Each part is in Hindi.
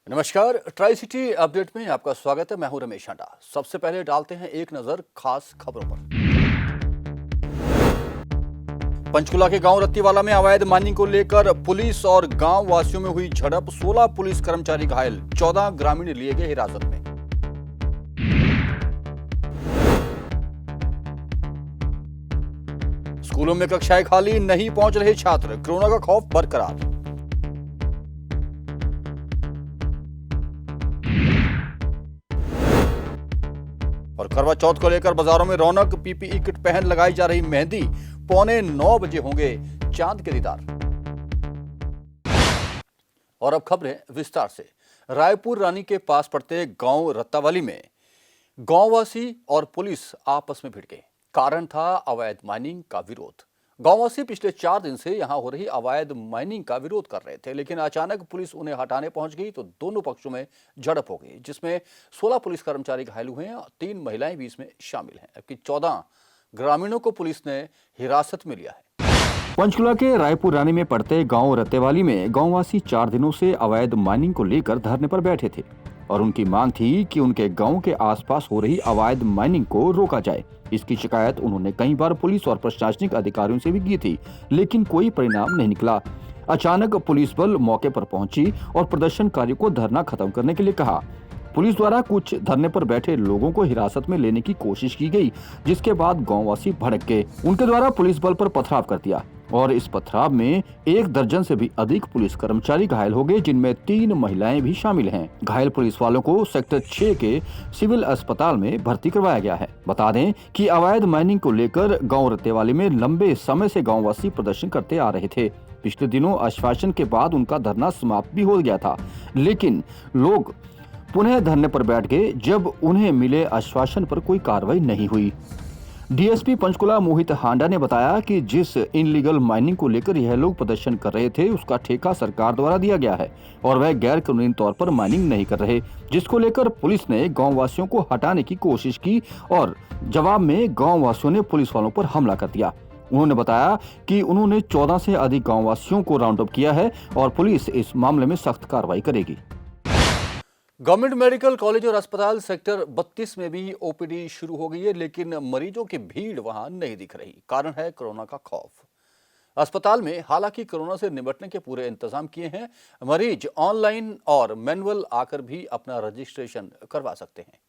नमस्कार, ट्राई सिटी अपडेट में आपका स्वागत है। मैं हूं रमेश हांडा। सबसे पहले डालते हैं एक नजर खास खबरों पर। पंचकुला के गांव रत्तीवाला में अवैध माइनिंग को लेकर पुलिस और गांव वासियों में हुई झड़प। 16 पुलिस कर्मचारी घायल, 14 ग्रामीण लिए गए हिरासत में। स्कूलों में कक्षाएं खाली, नहीं पहुंच रहे छात्र, कोरोना का खौफ बरकरार। और करवा चौथ को लेकर बाजारों में रौनक, पीपीई किट पहन लगाई जा रही मेहंदी। 8:45 बजे होंगे चांद के दीदार। और अब खबरें विस्तार से। रायपुर रानी के पास पड़ते गांव रत्तावाली में गांववासी और पुलिस आपस में भिड़ गए। कारण था अवैध माइनिंग का विरोध। गांववासी पिछले 4 दिन से यहां हो रही अवैध माइनिंग का विरोध कर रहे थे, लेकिन अचानक पुलिस उन्हें हटाने पहुंच गई तो दोनों पक्षों में झड़प हो गई, जिसमें 16 पुलिस कर्मचारी घायल हुए हैं और 3 महिलाएं भी इसमें शामिल हैं। जबकि 14 ग्रामीणों को पुलिस ने हिरासत में लिया है। पंचकुला के रायपुर रानी में पड़ते गांव रत्तेवाली में गांववासी 4 दिनों से अवैध माइनिंग को लेकर धरने पर बैठे थे और उनकी मांग थी कि उनके गांव के आसपास हो रही अवैध माइनिंग को रोका जाए। इसकी शिकायत उन्होंने कई बार पुलिस और प्रशासनिक अधिकारियों से भी की थी, लेकिन कोई परिणाम नहीं निकला। अचानक पुलिस बल मौके पर पहुंची और प्रदर्शनकारियों को धरना खत्म करने के लिए कहा। पुलिस द्वारा कुछ धरने पर बैठे लोगों को हिरासत में लेने की कोशिश की गई, जिसके बाद गांववासी भड़क गए। उनके द्वारा पुलिस बल पर पथराव कर दिया और इस पथराव में 1 दर्जन से भी अधिक पुलिस कर्मचारी घायल हो गए, जिनमें 3 महिलाएं भी शामिल हैं। घायल पुलिस वालों को सेक्टर 6 के सिविल अस्पताल में भर्ती करवाया गया है। बता दें कि अवैध माइनिंग को लेकर गांव रत्तेवाली में लंबे समय से गांववासी प्रदर्शन करते आ रहे थे। पिछले दिनों आश्वासन के बाद उनका धरना समाप्त भी हो गया था, लेकिन लोग पुनः धरने पर बैठ गए जब उन्हें मिले आश्वासन पर कोई कार्रवाई नहीं हुई। डीएसपी पंचकुला मोहित हांडा ने बताया कि जिस इनलीगल माइनिंग को लेकर यह लोग प्रदर्शन कर रहे थे, उसका ठेका सरकार द्वारा दिया गया है और वह गैर कानूनी तौर पर माइनिंग नहीं कर रहे, जिसको लेकर पुलिस ने गांव वासियों को हटाने की कोशिश की और जवाब में गांव वासियों ने पुलिस वालों पर हमला कर दिया। उन्होंने बताया कि उन्होंने 14 से अधिक गाँव वासियों को राउंड अप किया है और पुलिस इस मामले में सख्त कार्रवाई करेगी। गवर्नमेंट मेडिकल कॉलेज और अस्पताल सेक्टर 32 में भी ओपीडी शुरू हो गई है, लेकिन मरीजों की भीड़ वहां नहीं दिख रही। कारण है कोरोना का खौफ। अस्पताल में हालांकि कोरोना से निपटने के पूरे इंतजाम किए हैं। मरीज ऑनलाइन और मैनुअल आकर भी अपना रजिस्ट्रेशन करवा सकते हैं।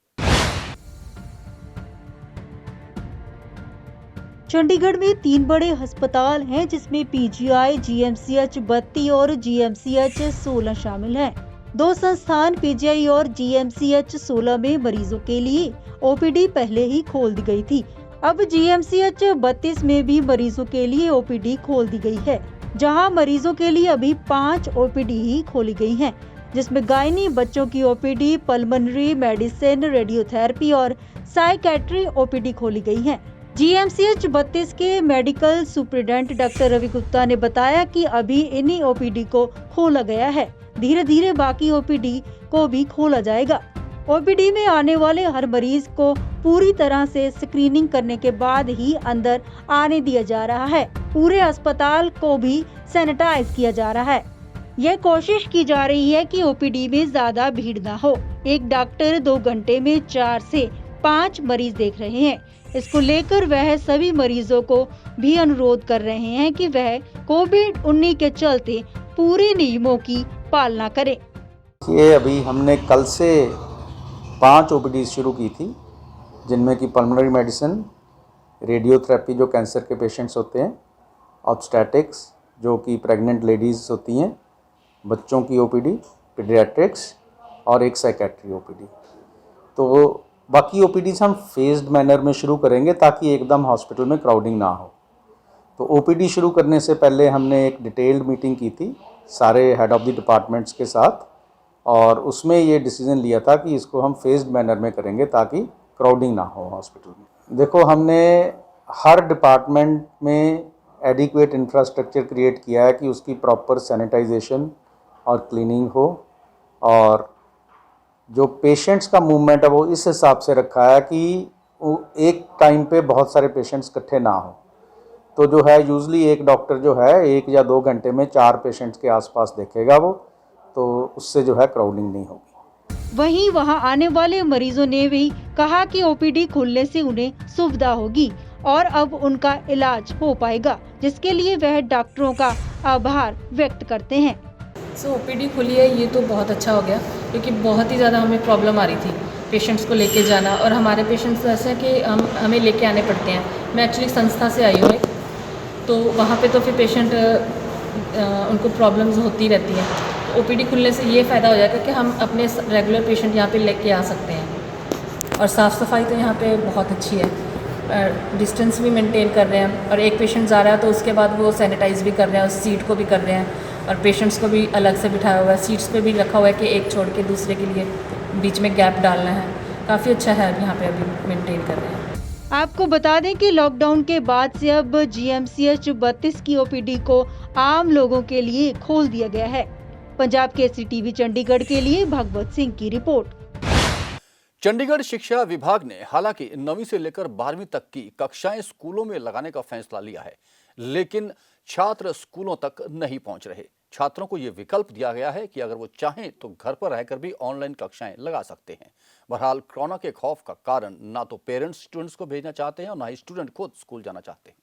चंडीगढ़ में 3 बड़े अस्पताल हैं, जिसमें पीजीआई, जीएमसीएच 32 और जीएमसीएच 16 शामिल हैं। 2 संस्थान पीजीआई और जीएमसीएच 16 में मरीजों के लिए ओपीडी पहले ही खोल दी गई थी। अब जीएमसीएच 32 में भी मरीजों के लिए ओपीडी खोल दी गई है, जहां मरीजों के लिए अभी 5 ओपीडी ही खोली गई हैं, जिसमें गायनी, बच्चों की ओपीडी, पल्मोनरी मेडिसिन, रेडियोथेरेपी और साइकेट्री ओपीडी खोली गई है। जीएमसीएच 32 के medical superintendent doctor Ravi Gupta ने बताया कि अभी इन्हीं ओपीडी को खोला गया है। धीरे धीरे बाकी ओपीडी को भी खोला जाएगा। ओपीडी में आने वाले हर मरीज को पूरी तरह से स्क्रीनिंग करने के बाद ही अंदर आने दिया जा रहा है। पूरे अस्पताल को भी सैनिटाइज किया जा रहा है। यह कोशिश की जा रही है कि ओपीडी में ज्यादा भीड़ न हो। एक डॉक्टर 2 घंटे में 4 से 5 मरीज देख रहे हैं। इसको लेकर वह सभी मरीजों को भी अनुरोध कर रहे हैं कि वह कोविड-19 के चलते पूरे नियमों की पालना करें। ये अभी हमने कल से 5 ओपीडी शुरू की थी, जिनमें कि पल्मोनरी मेडिसिन, रेडियोथेरेपी जो कैंसर के पेशेंट्स होते हैं, ऑब्स्टेटिक्स जो कि प्रेग्नेंट लेडीज़ होती हैं, बच्चों की ओपीडी, पीडियाट्रिक्स और एक साइकेट्री ओपीडी। तो बाकी ओपीडीज हम फेज्ड मैनर में शुरू करेंगे ताकि एकदम हॉस्पिटल में क्राउडिंग ना हो। तो ओपीडी शुरू करने से पहले हमने एक डिटेल्ड मीटिंग की थी सारे हेड ऑफ़ द डिपार्टमेंट्स के साथ, और उसमें ये डिसीजन लिया था कि इसको हम फेज्ड मैनर में करेंगे ताकि क्राउडिंग ना हो हॉस्पिटल में। देखो, हमने हर डिपार्टमेंट में एडिक्वेट इंफ्रास्ट्रक्चर क्रिएट किया है कि उसकी प्रॉपर सैनिटाइजेशन और क्लीनिंग हो, और जो पेशेंट्स का मूवमेंट है वो इस हिसाब से रखा है कि एक टाइम पे बहुत सारे पेशेंट्स इकट्ठे ना हो। तो जो है यूजली एक डॉक्टर जो है 1 या 2 घंटे में 4 पेशेंट्स के आसपास देखेगा वो, तो उससे जो है क्राउडिंग नहीं होगी। वहीं वहां आने वाले मरीजों ने भी कहा कि ओपीडी खुलने से उन्हें सुविधा होगी और अब उनका इलाज हो पाएगा, जिसके लिए वह डॉक्टरों का आभार व्यक्त करते हैं। ओपीडी खुली है, ये तो बहुत अच्छा हो गया, क्योंकि बहुत ही ज़्यादा हमें प्रॉब्लम आ रही थी पेशेंट्स को लेके जाना, और हमारे पेशेंट्स ऐसे हैं कि हमें लेके आने पड़ते हैं। मैं एक्चुअली संस्था से आई हूँ, तो वहाँ पे तो फिर पेशेंट उनको प्रॉब्लम्स होती रहती हैं। ओपीडी खुलने से ये फ़ायदा हो जाएगा कि हम अपने रेगुलर पेशेंट यहाँ पे लेके आ सकते हैं। और साफ़ सफाई तो यहाँ पे बहुत अच्छी है, डिस्टेंस भी मेंटेन कर रहे हैं, और एक पेशेंट जा रहा है तो उसके बाद वो सैनिटाइज़ भी कर रहे हैं, उस सीट को भी कर रहे हैं, और पेशेंट्स को भी अलग से बिठाया हुआ है। सीट्स पे भी रखा हुआ है कि एक छोड़ के दूसरे के लिए बीच में गैप डालना है। काफ़ी अच्छा है, अब यहाँ पे अभी मेंटेन कर रहे हैं। आपको बता दें कि लॉकडाउन के बाद से अब जीएमसीएच 32 की ओपीडी को आम लोगों के लिए खोल दिया गया है। पंजाब केसरी टीवी चंडीगढ़ के लिए भगवत सिंह की रिपोर्ट। चंडीगढ़ शिक्षा विभाग ने हालांकि 9वीं से लेकर 12वीं तक की कक्षाएं स्कूलों में लगाने का फैसला लिया है, लेकिन छात्र स्कूलों तक नहीं पहुंच रहे। छात्रों को यह विकल्प दिया गया है कि अगर वो चाहें तो घर पर रहकर भी ऑनलाइन कक्षाएं लगा सकते हैं। बहरहाल कोरोना के खौफ का कारण ना तो पेरेंट्स स्टूडेंट्स को भेजना चाहते हैं और ना ही स्टूडेंट खुद स्कूल जाना चाहते हैं।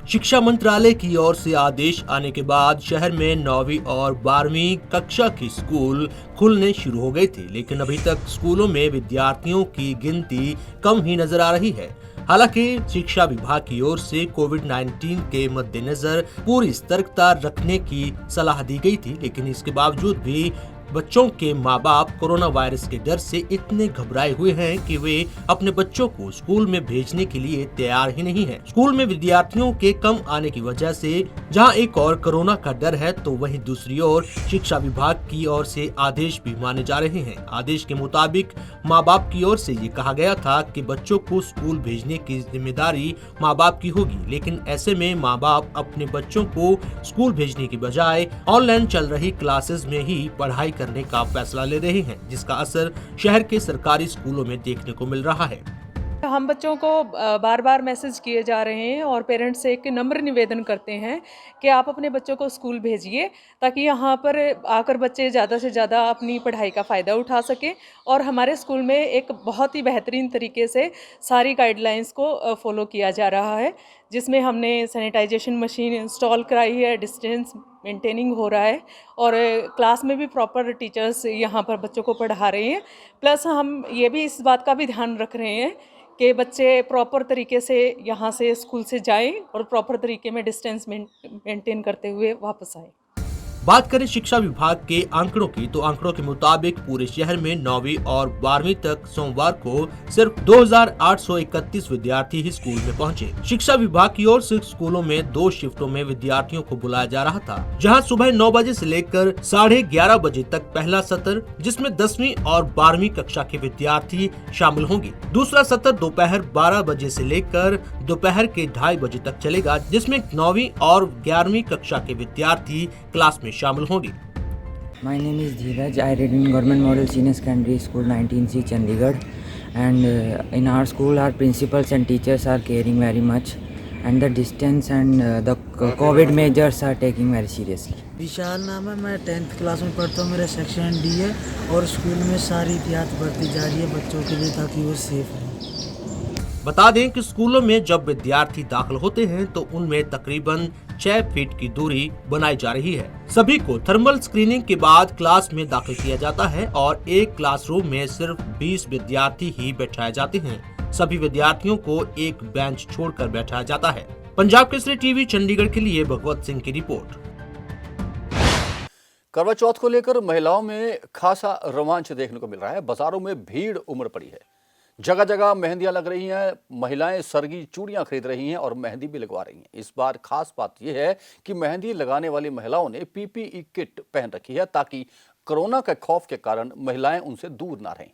शिक्षा मंत्रालय की ओर से आदेश आने के बाद शहर में 9वीं और 12वीं कक्षा के स्कूल खुलने शुरू हो गए थे, लेकिन अभी तक स्कूलों में विद्यार्थियों की गिनती कम ही नजर आ रही है। हालांकि शिक्षा विभाग की ओर से कोविड-19 के मद्देनजर पूरी सतर्कता रखने की सलाह दी गई थी, लेकिन इसके बावजूद भी बच्चों के माँ बाप कोरोना वायरस के डर से इतने घबराए हुए हैं कि वे अपने बच्चों को स्कूल में भेजने के लिए तैयार ही नहीं हैं। स्कूल में विद्यार्थियों के कम आने की वजह से जहां एक और कोरोना का डर है, तो वहीं दूसरी ओर शिक्षा विभाग की ओर से आदेश भी माने जा रहे हैं। आदेश के मुताबिक माँ बाप की ओर से ये कहा गया था कि बच्चों को स्कूल भेजने की जिम्मेदारी माँ बाप की होगी, लेकिन ऐसे में माँ बाप अपने बच्चों को स्कूल भेजने की बजाय ऑनलाइन चल रही क्लासेस में ही पढ़ाई करने का फैसला ले रहे हैं, जिसका असर शहर के सरकारी स्कूलों में देखने को मिल रहा है। हम बच्चों को बार बार मैसेज किए जा रहे हैं और पेरेंट्स से एक नम्र निवेदन करते हैं कि आप अपने बच्चों को स्कूल भेजिए, ताकि यहाँ पर आकर बच्चे ज़्यादा से ज़्यादा अपनी पढ़ाई का फ़ायदा उठा सकें। और हमारे स्कूल में एक बहुत ही बेहतरीन तरीके से सारी गाइडलाइंस को फॉलो किया जा रहा है, जिसमें हमने सैनिटाइजेशन मशीन इंस्टॉल कराई है, डिस्टेंस मेंटेनिंग हो रहा है, और क्लास में भी प्रॉपर टीचर्स यहाँ पर बच्चों को पढ़ा रहे हैं। प्लस हम ये भी इस बात का भी ध्यान रख रहे हैं कि बच्चे प्रॉपर तरीके से यहाँ से स्कूल से जाएं और प्रॉपर तरीके में डिस्टेंस मेंटेन करते हुए वापस आएं। बात करें शिक्षा विभाग के आंकड़ों की, तो आंकड़ों के मुताबिक पूरे शहर में 9वीं और 12वीं तक सोमवार को सिर्फ 2831 विद्यार्थी ही स्कूल में पहुंचे। शिक्षा विभाग की ओर से स्कूलों में 2 शिफ्टों में विद्यार्थियों को बुलाया जा रहा था, जहां सुबह 9 बजे से लेकर 11:30 बजे तक पहला सत्र, जिसमें 10वीं और 12वीं कक्षा के विद्यार्थी शामिल होंगे। दूसरा सत्र दोपहर 12 बजे से लेकर दोपहर के 2:30 बजे तक चलेगा, जिसमें 9वीं और 11वीं कक्षा के विद्यार्थी क्लास में शामिल होंगे। My name is Dheeraj. I read in Government Model Senior Secondary School 19C Chandigarh, and in our school our principals and teachers are caring very much, and the distance and the COVID measures are taking very seriously. विशाल नाम है, मैं 10th क्लास में पढ़ता हूँ, मेरा सेक्शन D है, और स्कूल में सारी एहतियात बरती जा रही है बच्चों के लिए, ताकि वो सेफ रहें। बता दें कि स्कूलों में जब विद्यार्थी दाखिल होते हैं तो उनमें तकरीबन 6 फीट की दूरी बनाई जा रही है। सभी को थर्मल स्क्रीनिंग के बाद क्लास में दाखिल किया जाता है और एक क्लासरूम में सिर्फ 20 विद्यार्थी ही बैठाए जाते हैं। सभी विद्यार्थियों को एक बेंच छोड़कर बैठाया जाता है। पंजाब केसरी टीवी चंडीगढ़ के लिए भगवत सिंह की रिपोर्ट। करवा चौथ को लेकर महिलाओं में खासा रोमांच देखने को मिल रहा है। बाजारों में भीड़ उमड़ पड़ी है, जगह जगह मेहंदियां लग रही हैं, महिलाएं सरगी चूड़ियां खरीद रही हैं और मेहंदी भी लगवा रही हैं। इस बार खास बात यह है कि मेहंदी लगाने वाली महिलाओं ने पीपीई किट पहन रखी है, ताकि कोरोना के खौफ के कारण महिलाएं उनसे दूर ना रहें।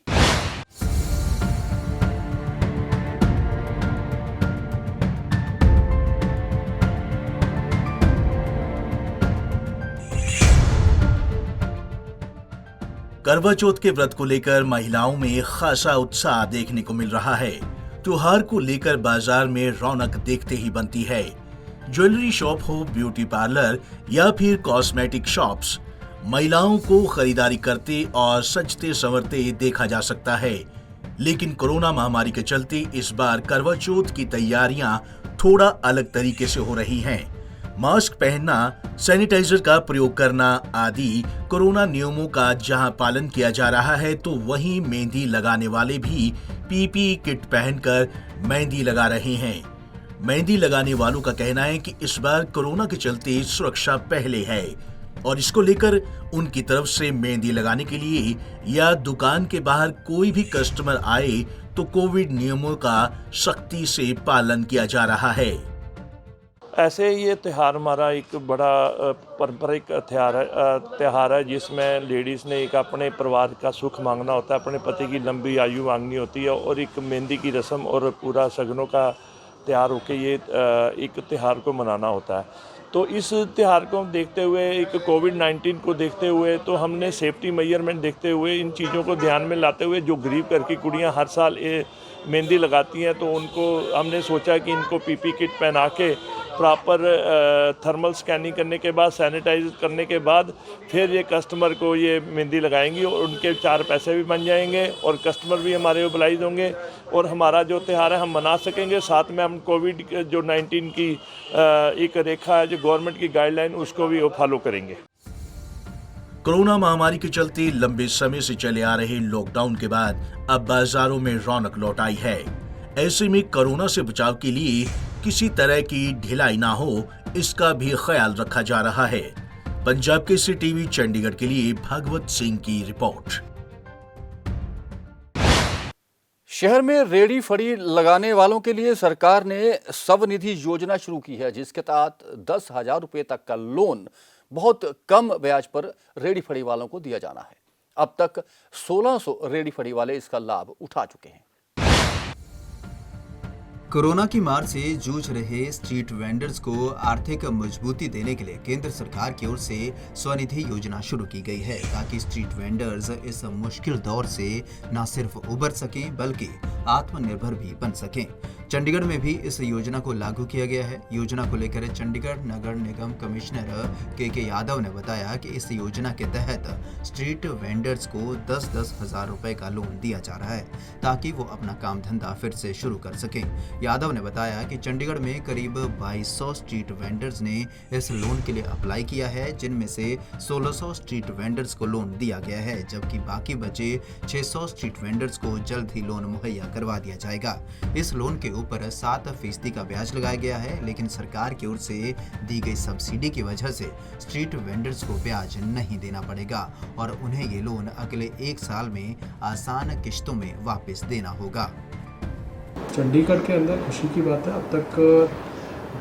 करवा चौथ के व्रत को लेकर महिलाओं में खासा उत्साह देखने को मिल रहा है। त्योहार को लेकर बाजार में रौनक देखते ही बनती है। ज्वेलरी शॉप हो, ब्यूटी पार्लर या फिर कॉस्मेटिक शॉप्स, महिलाओं को खरीदारी करते और सजते संवरते देखा जा सकता है। लेकिन कोरोना महामारी के चलते इस बार करवा चौथ की तैयारियां थोड़ा अलग तरीके से हो रही हैं। मास्क पहनना, सैनिटाइजर का प्रयोग करना आदि कोरोना नियमों का जहां पालन किया जा रहा है, तो वहीं मेहंदी लगाने वाले भी पीपीई किट पहनकर मेहंदी लगा रहे हैं। मेहंदी लगाने वालों का कहना है कि इस बार कोरोना के चलते सुरक्षा पहले है और इसको लेकर उनकी तरफ से मेहंदी लगाने के लिए या दुकान के बाहर कोई भी कस्टमर आए तो कोविड नियमों का सख्ती से पालन किया जा रहा है। ऐसे ये त्यौहार हमारा एक बड़ा पारंपरिक त्यौहार है जिसमें लेडीज़ ने एक अपने परिवार का सुख मांगना होता है, अपने पति की लंबी आयु मांगनी होती है और एक मेहंदी की रस्म और पूरा शगनों का तैयार होकर ये एक त्यौहार को मनाना होता है। तो इस त्यौहार को देखते हुए, एक कोविड-19 को देखते हुए, तो हमने सेफ्टी मेजरमेंट देखते हुए, इन चीज़ों को ध्यान में लाते हुए, जो गरीब घर की कुड़ियाँ हर साल मेहंदी लगाती हैं, तो उनको हमने सोचा कि इनको पीपी किट पहना के प्रॉपर थर्मल स्कैनिंग करने के बाद, सैनिटाइज करने के बाद फिर ये कस्टमर को ये मेहंदी लगाएंगी और उनके 4 पैसे भी बन जाएंगे और कस्टमर भी हमारे ओबलाइज होंगे और हमारा जो त्यौहार है हम मना सकेंगे। साथ में हम कोविड जो 19 की एक रेखा है, जो गवर्नमेंट की गाइडलाइन, उसको भी फॉलो करेंगे। कोरोना महामारी के चलते लंबे समय से चले आ रहे लॉकडाउन के बाद अब बाजारों में रौनक लौट आई है। ऐसे में कोरोना से बचाव के लिए किसी तरह की ढिलाई ना हो, इसका भी ख्याल रखा जा रहा है। पंजाब केसरी टीवी चंडीगढ़ के लिए भागवत सिंह की रिपोर्ट। शहर में रेडी फड़ी लगाने वालों के लिए सरकार ने स्वनिधि योजना शुरू की है, जिसके तहत 10,000 रुपए तक का लोन बहुत कम ब्याज पर रेडी फड़ी वालों को दिया जाना है। अब तक 1600 रेडी फड़ी वाले इसका लाभ उठा चुके हैं। कोरोना की मार से जूझ रहे स्ट्रीट वेंडर्स को आर्थिक मजबूती देने के लिए केंद्र सरकार की ओर से स्वनिधि योजना शुरू की गई है, ताकि स्ट्रीट वेंडर्स इस मुश्किल दौर से न सिर्फ उबर सकें बल्कि आत्मनिर्भर भी बन सकें। चंडीगढ़ में भी इस योजना को लागू किया गया है। योजना को लेकर चंडीगढ़ नगर निगम कमिश्नर के यादव ने बताया कि इस योजना के तहत स्ट्रीट वेंडर्स को 10-10 हजार रुपए का लोन दिया जा रहा है, ताकि वो अपना काम धंधा फिर से शुरू कर सकें। यादव ने बताया कि चंडीगढ़ में करीब 2200 स्ट्रीट वेंडर्स ने इस लोन के लिए अप्लाई किया है, जिनमें से 1600 स्ट्रीट वेंडर्स को लोन दिया गया है, जबकि बाकी बचे 600 स्ट्रीट वेंडर्स को जल्द ही लोन मुहैया करवा दिया जाएगा। इस लोन के ऊपर 7% का ब्याज लगाया गया है, लेकिन सरकार की ओर से दी गई सब्सिडी की वजह से स्ट्रीट वेंडर्स को ब्याज नहीं देना पड़ेगा और उन्हें ये लोन अगले 1 साल में आसान किश्तों में वापस देना होगा। चंडीगढ़ के अंदर खुशी की बात है, अब तक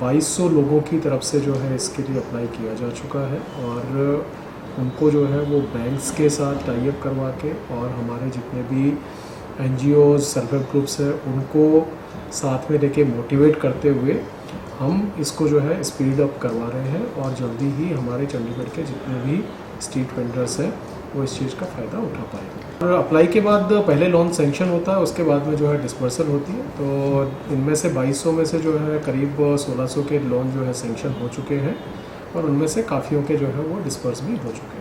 2200 लोगों की तरफ से जो है इसके लिए अप्लाई किया जा चुका है और उनको जो है वो बैंक्स के साथ टाई अप करवा के और हमारे जितने भी NGOs, सेल्फ हेल्प ग्रुप्स हैं, उनको साथ में लेके मोटिवेट करते हुए हम इसको जो है स्पीड अप करवा रहे हैं और जल्दी ही हमारे चंडीगढ़ के जितने भी स्ट्रीट वेंडर्स हैं वो इस चीज़ का फ़ायदा उठा पाएंगे। और अप्लाई के बाद पहले लोन सेंक्शन होता है, उसके बाद में जो है डिस्बर्सल होती है। तो इनमें से 2200 में से जो है करीब 1600 के लोन जो है सेंक्शन हो चुके हैं और उनमें से काफ़ियों के जो है वो डिस्पर्स भी हो चुके हैं।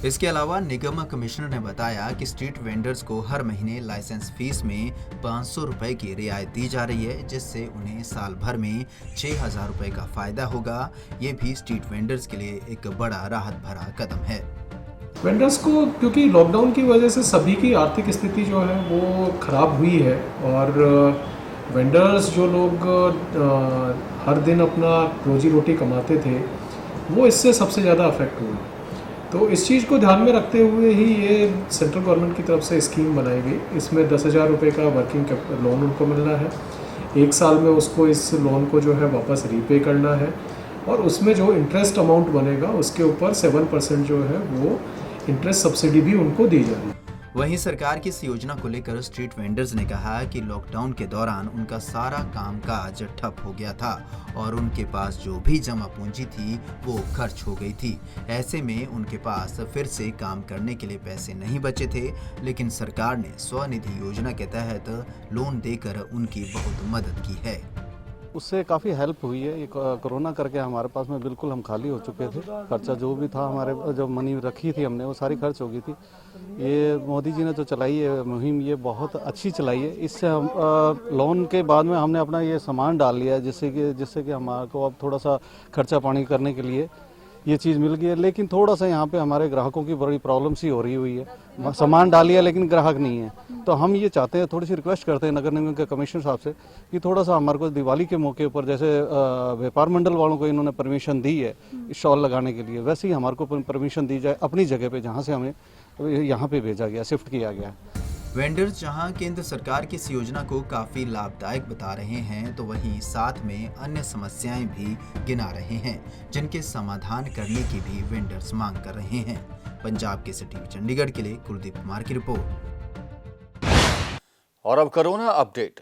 इसके अलावा निगम कमिश्नर ने बताया कि स्ट्रीट वेंडर्स को हर महीने लाइसेंस फीस में 500 रुपए की रियायत दी जा रही है, जिससे उन्हें साल भर में 6,000 रुपए का फायदा होगा। ये भी स्ट्रीट वेंडर्स के लिए एक बड़ा राहत भरा कदम है। वेंडर्स को, क्योंकि लॉकडाउन की वजह से सभी की आर्थिक स्थिति जो है वो ख़राब हुई है और वेंडर्स जो लोग हर दिन अपना रोजी रोटी कमाते थे वो इससे सबसे ज़्यादा अफेक्ट हुए। तो इस चीज़ को ध्यान में रखते हुए ही ये सेंट्रल गवर्नमेंट की तरफ से स्कीम बनाई गई। इसमें 10,000 रुपये का वर्किंग लोन उनको मिलना है, 1 साल में उसको इस लोन को जो है वापस रीपे करना है और उसमें जो इंटरेस्ट अमाउंट बनेगा उसके ऊपर 7% जो है वो इंटरेस्ट सब्सिडी भी उनको दी जाएगी। वहीं सरकार की इस योजना को लेकर स्ट्रीट वेंडर्स ने कहा कि लॉकडाउन के दौरान उनका सारा कामकाज ठप हो गया था और उनके पास जो भी जमा पूंजी थी वो खर्च हो गई थी। ऐसे में उनके पास फिर से काम करने के लिए पैसे नहीं बचे थे, लेकिन सरकार ने स्वनिधि योजना के तहत लोन देकर उनकी बहुत मदद की है। उससे काफ़ी हेल्प हुई है। ये कोरोना करके हमारे पास में बिल्कुल हम खाली हो चुके थे। खर्चा जो भी था हमारे जो मनी रखी थी हमने वो सारी खर्च हो गई थी। ये मोदी जी ने जो चलाई है मुहिम, ये बहुत अच्छी चलाई है। इससे हम लोन के बाद में हमने अपना ये सामान डाल लिया है, जिससे कि हमारे को अब थोड़ा सा खर्चा पानी करने के लिए ये चीज़ मिल गई है। लेकिन थोड़ा सा यहाँ पे हमारे ग्राहकों की बड़ी प्रॉब्लम सी हो रही हुई है। सामान डालिए लेकिन ग्राहक नहीं है। तो हम ये चाहते हैं, थोड़ी सी रिक्वेस्ट करते हैं नगर निगम के कमिश्नर साहब से कि थोड़ा सा हमारे को दिवाली के मौके पर जैसे व्यापार मंडल वालों को इन्होंने परमिशन दी है स्टॉल लगाने के लिए, वैसे ही हमारे को परमिशन दी जाए अपनी जगह पे जहाँ से हमें यहाँ पे भेजा गया, शिफ्ट किया गया। वेंडर्स जहां केंद्र सरकार की इस योजना को काफी लाभदायक बता रहे हैं, तो वहीं साथ में अन्य समस्याएं भी गिना रहे हैं, जिनके समाधान करने की भी वेंडर्स मांग कर रहे हैं। पंजाब के टीवी चंडीगढ़ के लिए कुलदीप कुमार की रिपोर्ट। और अब कोरोना अपडेट।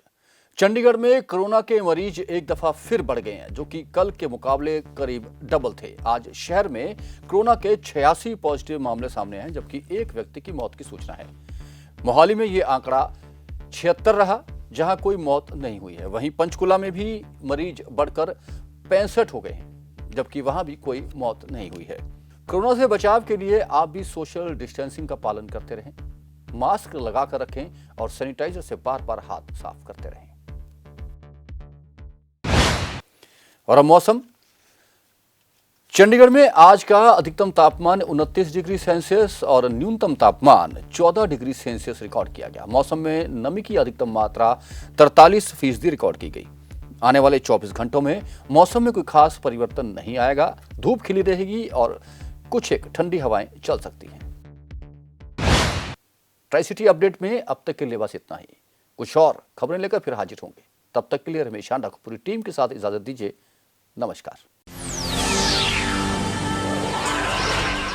चंडीगढ़ में कोरोना के मरीज एक दफा फिर बढ़ गए हैं, जो कि कल के मुकाबले करीब डबल थे। आज शहर में कोरोना के 86 पॉजिटिव मामले सामने हैं, जबकि एक व्यक्ति की मौत की सूचना है। मोहाली में ये आंकड़ा 76 रहा, जहां कोई मौत नहीं हुई है। वहीं पंचकुला में भी मरीज बढ़कर 65 हो गए हैं, जबकि वहां भी कोई मौत नहीं हुई है। कोरोना से बचाव के लिए आप भी सोशल डिस्टेंसिंग का पालन करते रहें, मास्क लगाकर रखें और सैनिटाइजर से बार बार हाथ साफ करते रहें। और अब मौसम। चंडीगढ़ में आज का अधिकतम तापमान 29 डिग्री सेल्सियस और न्यूनतम तापमान 14 डिग्री सेल्सियस रिकॉर्ड किया गया। मौसम में नमी की अधिकतम मात्रा 43% रिकॉर्ड की गई। आने वाले 24 घंटों में मौसम में कोई खास परिवर्तन नहीं आएगा। धूप खिली रहेगी और कुछ एक ठंडी हवाएं चल सकती हैं। ट्राई सिटी अपडेट में अब तक के लिए बस इतना ही। कुछ और खबरें लेकर फिर हाजिर होंगे। तब तक के लिए रमेश आंडा को पूरी टीम के साथ इजाजत दीजिए। नमस्कार।